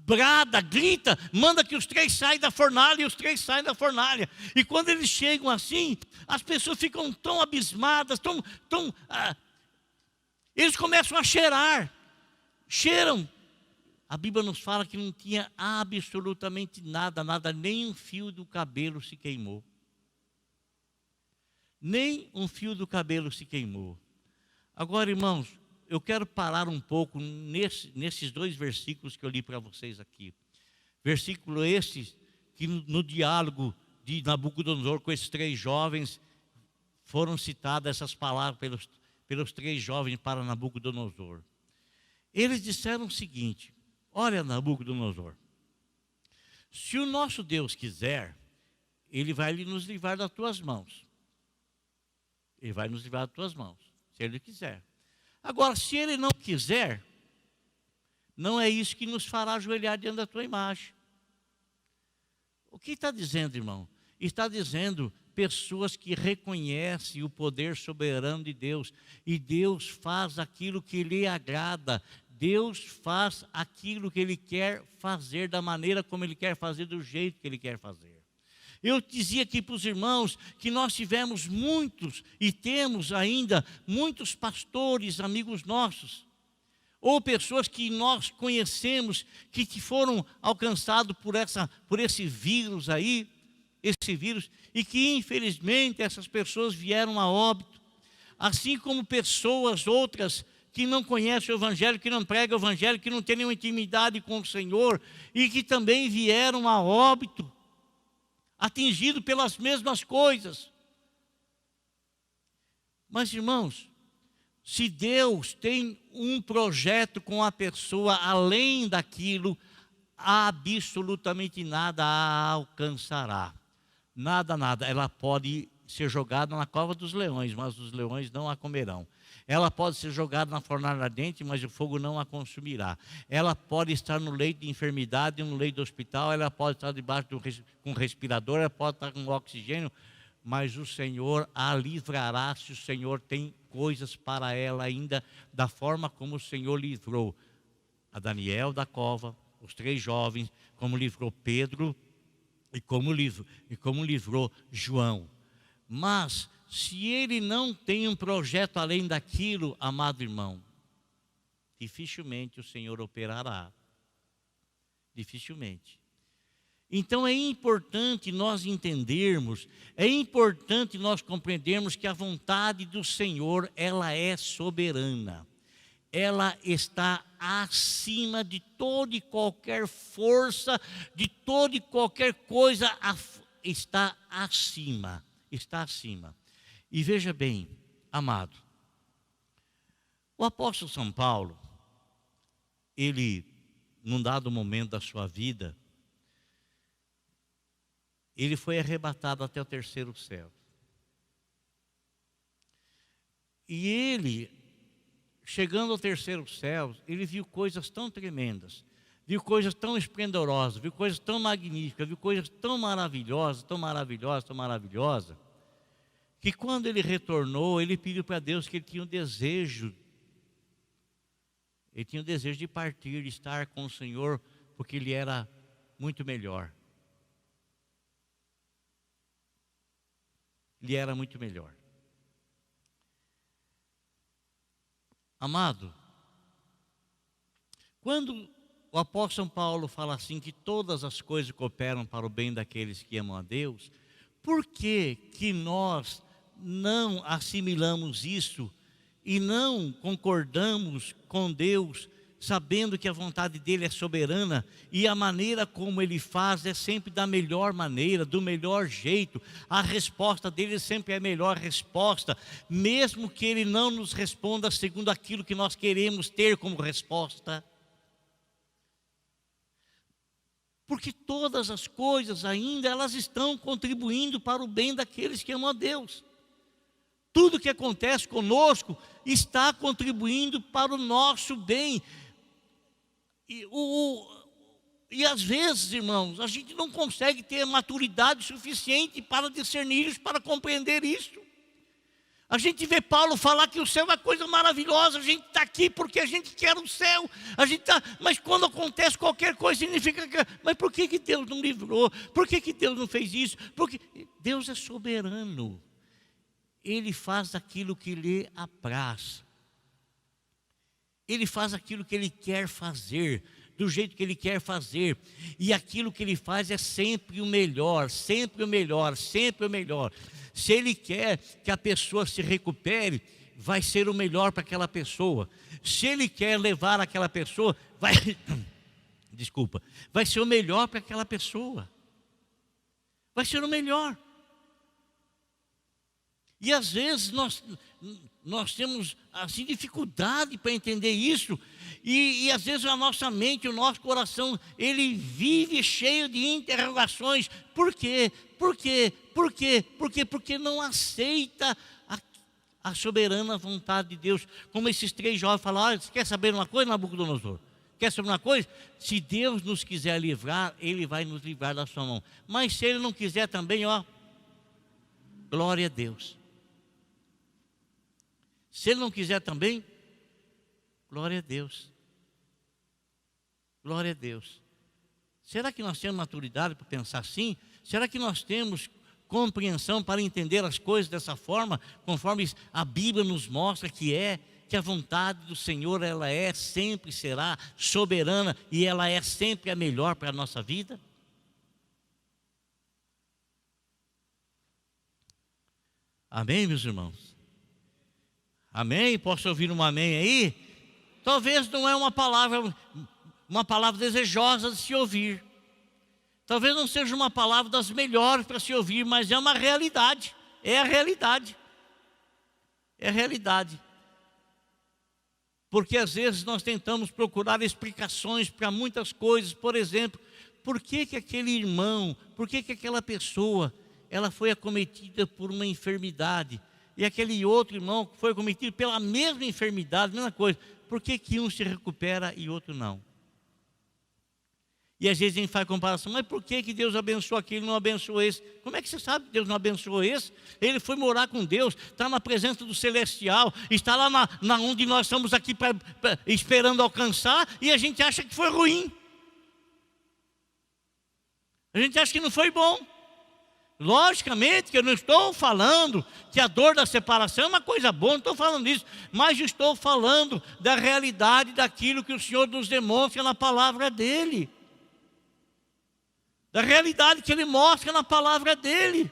brada, grita, manda que os 3 saiam da fornalha, e os 3 saem da fornalha. E quando eles chegam assim, as pessoas ficam tão abismadas, eles começam a cheiram. A Bíblia nos fala que não tinha absolutamente nada, nem um fio do cabelo se queimou. Nem um fio do cabelo se queimou. Agora, irmãos, eu quero parar um pouco nesses 2 versículos que eu li para vocês aqui. Versículo esse, que no diálogo de Nabucodonosor com esses 3 jovens, foram citadas essas palavras pelos 3 jovens para Nabucodonosor. Eles disseram o seguinte: olha, Nabucodonosor, se o nosso Deus quiser, Ele vai nos livrar das tuas mãos. Ele vai nos livrar das tuas mãos, se Ele quiser. Agora, se Ele não quiser, não é isso que nos fará ajoelhar diante da tua imagem. O que está dizendo, irmão? Está dizendo pessoas que reconhecem o poder soberano de Deus, e Deus faz aquilo que lhe agrada. Deus faz aquilo que Ele quer fazer, da maneira como Ele quer fazer, do jeito que Ele quer fazer. Eu dizia aqui para os irmãos que nós tivemos muitos, e temos ainda muitos pastores, amigos nossos, ou pessoas que nós conhecemos, que foram alcançados por esse vírus aí, e que infelizmente essas pessoas vieram a óbito, assim como pessoas outras que não conhecem o Evangelho, que não pregam o Evangelho, que não têm nenhuma intimidade com o Senhor, e que também vieram a óbito, atingido pelas mesmas coisas. Mas, irmãos, se Deus tem um projeto com a pessoa, além daquilo, absolutamente nada a alcançará. Nada. Ela pode ser jogada na cova dos leões, mas os leões não a comerão. Ela pode ser jogada na fornalha ardente, mas o fogo não a consumirá. Ela pode estar no leito de enfermidade, no leito do hospital, ela pode estar debaixo com respirador, ela pode estar com oxigênio, mas o Senhor a livrará, se o Senhor tem coisas para ela ainda, da forma como o Senhor livrou a Daniel da cova, os 3 jovens, como livrou Pedro e como livrou João. Mas se Ele não tem um projeto além daquilo, amado irmão, dificilmente o Senhor operará. Dificilmente. Então é importante nós entendermos, é importante nós compreendermos que a vontade do Senhor, ela é soberana. Ela está acima de toda e qualquer força, de toda e qualquer coisa, está acima. E veja bem, amado, O apóstolo São Paulo, ele, num dado momento da sua vida, ele foi arrebatado até o terceiro céu. E ele, chegando ao terceiro céu, ele viu coisas tão tremendas, viu coisas tão esplendorosas, viu coisas tão magníficas, viu coisas tão maravilhosas, tão maravilhosas, tão maravilhosas, que quando ele retornou, ele pediu para Deus que ele tinha o desejo de partir, de estar com o Senhor, porque ele era muito melhor. Ele era muito melhor. Amado, quando o apóstolo São Paulo fala assim que todas as coisas cooperam para o bem daqueles que amam a Deus, por que que nós não assimilamos isso e não concordamos com Deus, sabendo que a vontade dele é soberana e a maneira como ele faz é sempre da melhor maneira, do melhor jeito, a resposta dele sempre é a melhor resposta, mesmo que ele não nos responda segundo aquilo que nós queremos ter como resposta? Porque todas as coisas ainda, elas estão contribuindo para o bem daqueles que amam a Deus. Tudo que acontece conosco está contribuindo para o nosso bem. E às vezes, irmãos, a gente não consegue ter maturidade suficiente para discernir isso, para compreender isso. A gente vê Paulo falar que o céu é uma coisa maravilhosa, a gente está aqui porque a gente quer o céu, mas quando acontece qualquer coisa significa que, mas por que Deus não livrou? Por que Deus não fez isso? Porque Deus é soberano, Ele faz aquilo que lhe apraz, Ele faz aquilo que Ele quer fazer, do jeito que Ele quer fazer, e aquilo que Ele faz é sempre o melhor, sempre o melhor, sempre o melhor. Se Ele quer que a pessoa se recupere, vai ser o melhor para aquela pessoa. Se Ele quer levar aquela pessoa, vai ser o melhor para aquela pessoa. Vai ser o melhor. E às vezes nós temos assim dificuldade para entender isso, e às vezes a nossa mente, o nosso coração, ele vive cheio de interrogações. Por quê? Por quê? Por quê? Por quê? Porque não aceita a soberana vontade de Deus. Como esses três jovens falaram: você quer saber uma coisa, Nabucodonosor? Quer saber uma coisa? Se Deus nos quiser livrar, Ele vai nos livrar da sua mão. Mas se Ele não quiser também, glória a Deus. Se Ele não quiser também, glória a Deus. Glória a Deus. Será que nós temos maturidade para pensar assim? Será que nós temos compreensão para entender as coisas dessa forma, conforme a Bíblia nos mostra que a vontade do Senhor, ela sempre será soberana e ela é sempre a melhor para a nossa vida? Amém, meus irmãos? Amém? Posso ouvir um amém aí? Talvez não é uma palavra desejosa de se ouvir. Talvez não seja uma palavra das melhores para se ouvir, mas é uma realidade. É a realidade. É a realidade. Porque às vezes nós tentamos procurar explicações para muitas coisas. Por exemplo, por que aquele irmão, por que aquela pessoa, ela foi acometida por uma enfermidade, e aquele outro irmão foi acometido pela mesma enfermidade, mesma coisa. Por que um se recupera e outro não? E às vezes a gente faz comparação: mas por que Deus abençoou aquele e não abençoou esse? Como é que você sabe que Deus não abençoou esse? Ele foi morar com Deus, está na presença do celestial, está lá na onde nós estamos aqui esperando alcançar, e a gente acha que foi ruim. A gente acha que não foi bom. Logicamente que eu não estou falando que a dor da separação é uma coisa boa, não estou falando disso, mas estou falando da realidade daquilo que o Senhor nos demonstra na palavra dEle. Da realidade que Ele mostra na palavra dEle.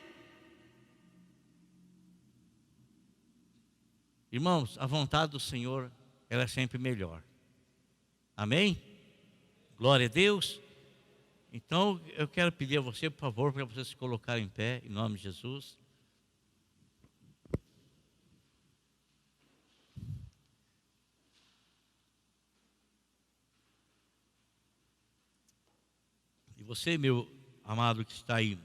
Irmãos, a vontade do Senhor, ela é sempre melhor. Amém? Glória a Deus. Então, eu quero pedir a você, por favor, para você se colocar em pé, em nome de Jesus. você, meu amado, que está aí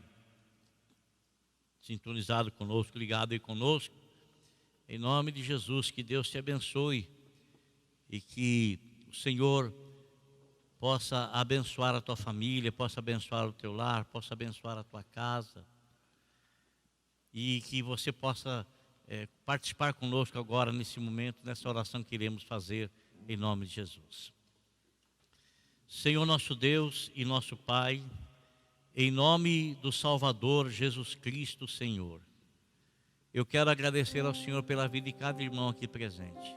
sintonizado conosco, ligado aí conosco, em nome de Jesus, que Deus te abençoe e que o Senhor possa abençoar a tua família, possa abençoar o teu lar, possa abençoar a tua casa, e que você possa participar conosco agora, nesse momento, nessa oração que iremos fazer, em nome de Jesus. Senhor nosso Deus e nosso Pai, em nome do Salvador Jesus Cristo, Senhor, eu quero agradecer ao Senhor pela vida de cada irmão aqui presente.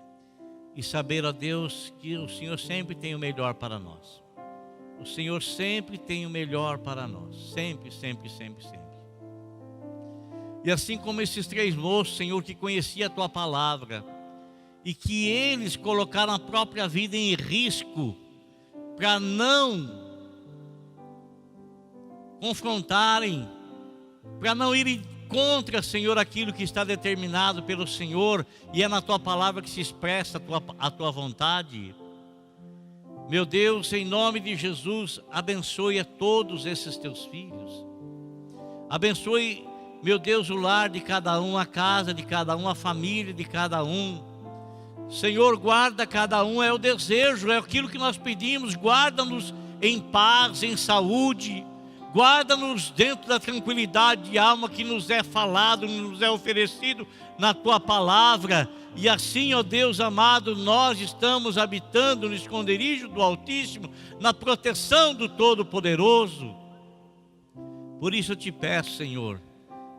E saber, ó Deus, que o Senhor sempre tem o melhor para nós. O Senhor sempre tem o melhor para nós. Sempre, sempre, sempre, sempre. E assim como esses 3 moços, Senhor, que conheciam a Tua palavra, e que eles colocaram a própria vida em risco, para não confrontarem, para não irem contra, Senhor, aquilo que está determinado pelo Senhor, e é na Tua palavra que se expressa a Tua vontade. Meu Deus, em nome de Jesus, abençoe a todos esses Teus filhos. Abençoe, meu Deus, o lar de cada um, a casa de cada um, a família de cada um. Senhor, guarda cada um, é o desejo, é aquilo que nós pedimos. Guarda-nos em paz, em saúde. Guarda-nos dentro da tranquilidade de alma que nos é falado, nos é oferecido na Tua palavra. E assim, ó Deus amado, nós estamos habitando no esconderijo do Altíssimo, na proteção do Todo-Poderoso. Por isso eu te peço, Senhor,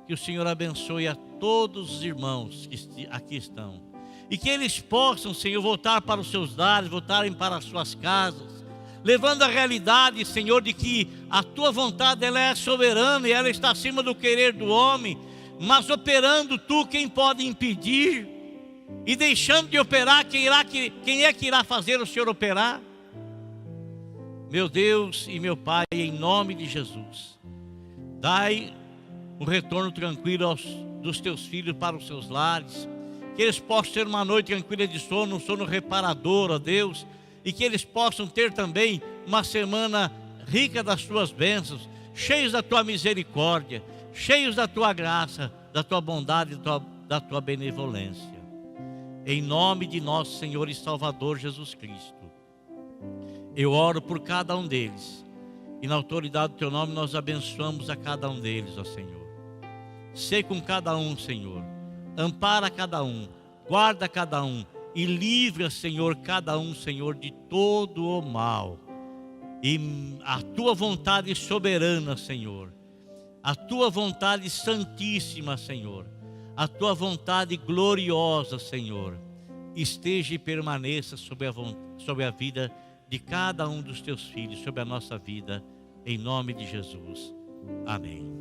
que o Senhor abençoe a todos os irmãos que aqui estão. E que eles possam, Senhor, voltar para os seus lares, voltarem para as suas casas, levando a realidade, Senhor, de que a Tua vontade ela é soberana e ela está acima do querer do homem, mas operando Tu, quem pode impedir? E deixando de operar, quem é que irá fazer o Senhor operar? Meu Deus e meu Pai, em nome de Jesus, dai um retorno tranquilo dos Teus filhos para os seus lares, que eles possam ter uma noite tranquila de sono, um sono reparador, ó Deus, e que eles possam ter também uma semana rica das Tuas bênçãos, cheios da Tua misericórdia, cheios da Tua graça, da Tua bondade, da Tua benevolência. Em nome de nosso Senhor e Salvador Jesus Cristo, eu oro por cada um deles, e na autoridade do Teu nome nós abençoamos a cada um deles, ó Senhor. Sê com cada um, Senhor, ampara cada um, guarda cada um, e livra, Senhor, cada um, Senhor, de todo o mal. E a Tua vontade soberana, Senhor, a Tua vontade santíssima, Senhor, a Tua vontade gloriosa, Senhor, esteja e permaneça sobre a vida de cada um dos Teus filhos, sobre a nossa vida, em nome de Jesus. Amém.